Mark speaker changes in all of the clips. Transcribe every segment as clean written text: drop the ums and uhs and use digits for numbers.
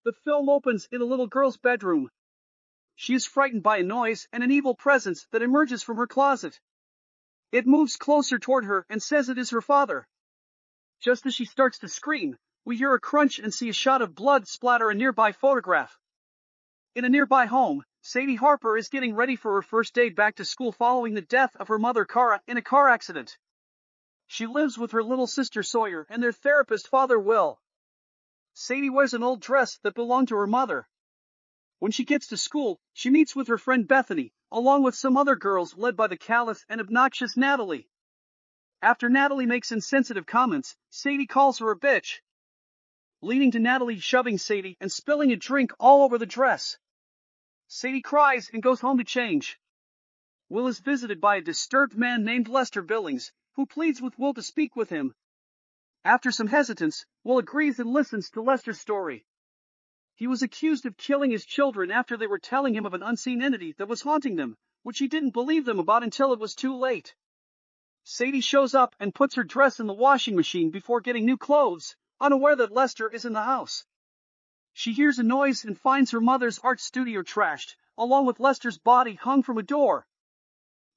Speaker 1: The film opens in a little girl's bedroom. She is frightened by a noise and an evil presence that emerges from her closet. It moves closer toward her and says it is her father. Just as she starts to scream, we hear a crunch and see a shot of blood splatter a nearby photograph. In a nearby home, Sadie Harper is getting ready for her first day back to school following the death of her mother Cara in a car accident. She lives with her little sister Sawyer and their therapist father Will. Sadie wears an old dress that belonged to her mother. When she gets to school, she meets with her friend Bethany, along with some other girls led by the callous and obnoxious Natalie. After Natalie makes insensitive comments, Sadie calls her a bitch, leading to Natalie shoving Sadie and spilling a drink all over the dress. Sadie cries and goes home to change. Will is visited by a disturbed man named Lester Billings, who pleads with Will to speak with him. After some hesitance, Will agrees and listens to Lester's story. He was accused of killing his children after they were telling him of an unseen entity that was haunting them, which he didn't believe them about until it was too late. Sadie shows up and puts her dress in the washing machine before getting new clothes, unaware that Lester is in the house. She hears a noise and finds her mother's art studio trashed, along with Lester's body hung from a door.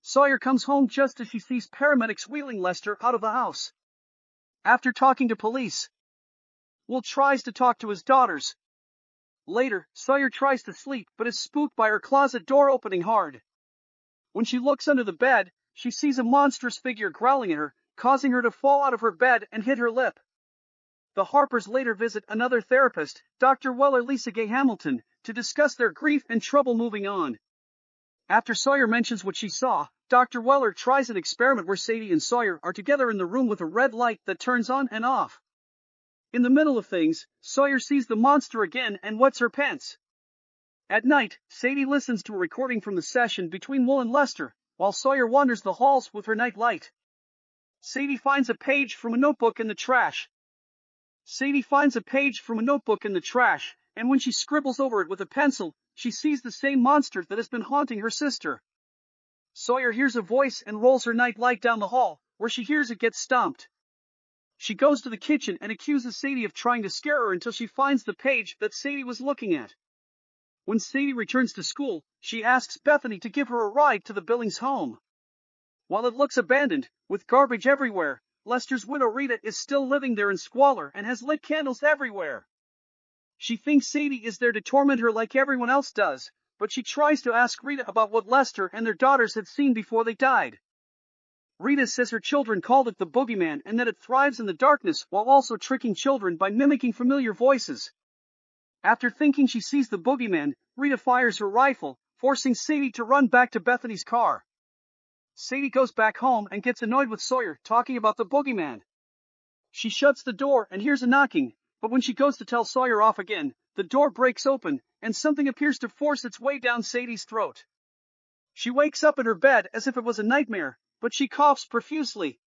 Speaker 1: Sawyer comes home just as she sees paramedics wheeling Lester out of the house. After talking to police, Will tries to talk to his daughters. Later, Sawyer tries to sleep but is spooked by her closet door opening hard. When she looks under the bed, she sees a monstrous figure growling at her, causing her to fall out of her bed and hit her lip. The Harpers later visit another therapist, Dr. Weller Lisa Gay Hamilton, to discuss their grief and trouble moving on. After Sawyer mentions what she saw, Dr. Weller tries an experiment where Sadie and Sawyer are together in the room with a red light that turns on and off. In the middle of things, Sawyer sees the monster again and wets her pants. At night, Sadie listens to a recording from the session between Will and Lester, while Sawyer wanders the halls with her night light. Sadie finds a page from a notebook in the trash. And when she scribbles over it with a pencil, she sees the same monster that has been haunting her sister. Sawyer hears a voice and rolls her night light down the hall, where she hears it get stomped. She goes to the kitchen and accuses Sadie of trying to scare her until she finds the page that Sadie was looking at. When Sadie returns to school, she asks Bethany to give her a ride to the Billings home. While it looks abandoned, with garbage everywhere, Lester's widow Rita is still living there in squalor and has lit candles everywhere. She thinks Sadie is there to torment her like everyone else does, but she tries to ask Rita about what Lester and their daughters had seen before they died. Rita says her children called it the Boogyman and that it thrives in the darkness while also tricking children by mimicking familiar voices. After thinking she sees the Boogyman, Rita fires her rifle, forcing Sadie to run back to Bethany's car. Sadie goes back home and gets annoyed with Sawyer talking about the Boogyman. She shuts the door and hears a knocking, but when she goes to tell Sawyer off again, the door breaks open and something appears to force its way down Sadie's throat. She wakes up in her bed as if it was a nightmare, but she coughs profusely.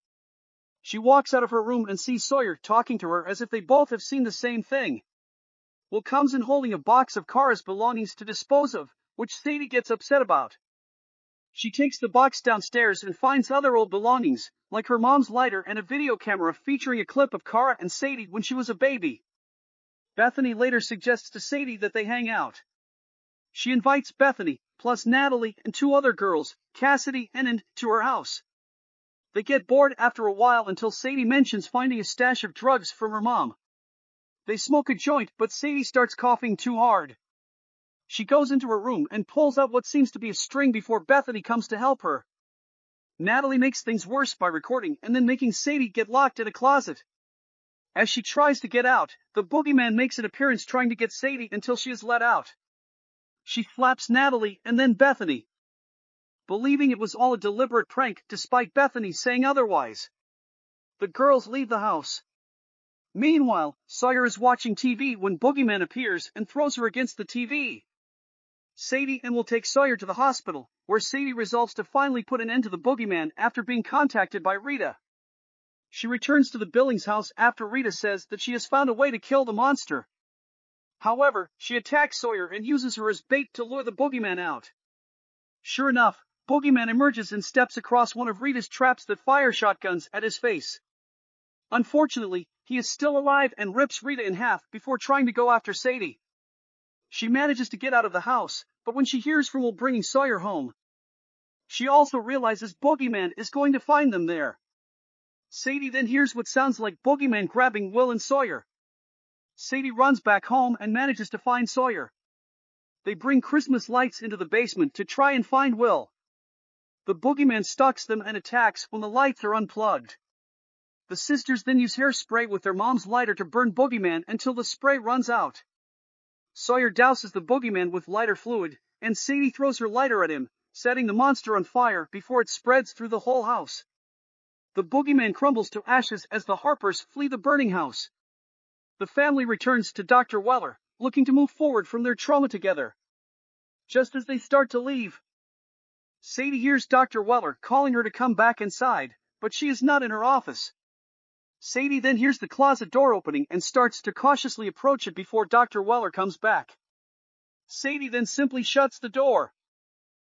Speaker 1: She walks out of her room and sees Sawyer talking to her as if they both have seen the same thing. Will comes in holding a box of Cara's belongings to dispose of, which Sadie gets upset about. She takes the box downstairs and finds other old belongings, like her mom's lighter and a video camera featuring a clip of Cara and Sadie when she was a baby. Bethany later suggests to Sadie that they hang out. She invites Bethany, plus Natalie and two other girls, Cassidy and Ann, to her house. They get bored after a while until Sadie mentions finding a stash of drugs from her mom. They smoke a joint, but Sadie starts coughing too hard. She goes into her room and pulls out what seems to be a string before Bethany comes to help her. Natalie makes things worse by recording and then making Sadie get locked in a closet. As she tries to get out, the Boogeyman makes an appearance trying to get Sadie until she is let out. She slaps Natalie and then Bethany, believing it was all a deliberate prank despite Bethany saying otherwise. The girls leave the house. Meanwhile, Sawyer is watching TV when Boogeyman appears and throws her against the TV. Sadie and will take Sawyer to the hospital, where Sadie resolves to finally put an end to the Boogeyman after being contacted by Rita. She returns to the Billings house after Rita says that she has found a way to kill the monster. However, she attacks Sawyer and uses her as bait to lure the Boogeyman out. Sure enough, Boogeyman emerges and steps across one of Rita's traps that fire shotguns at his face. Unfortunately, he is still alive and rips Rita in half before trying to go after Sadie. She manages to get out of the house, but when she hears from Will bringing Sawyer home, she also realizes Boogyman is going to find them there. Sadie then hears what sounds like Boogyman grabbing Will and Sawyer. Sadie runs back home and manages to find Sawyer. They bring Christmas lights into the basement to try and find Will. The Boogyman stalks them and attacks when the lights are unplugged. The sisters then use hairspray with their mom's lighter to burn Boogyman until the spray runs out. Sawyer douses the Boogyman with lighter fluid, and Sadie throws her lighter at him, setting the monster on fire before it spreads through the whole house. The Boogyman crumbles to ashes as the Harpers flee the burning house. The family returns to Dr. Weller, looking to move forward from their trauma together. Just as they start to leave, Sadie hears Dr. Weller calling her to come back inside, but she is not in her office. Sadie then hears the closet door opening and starts to cautiously approach it before Dr. Weller comes back. Sadie then simply shuts the door.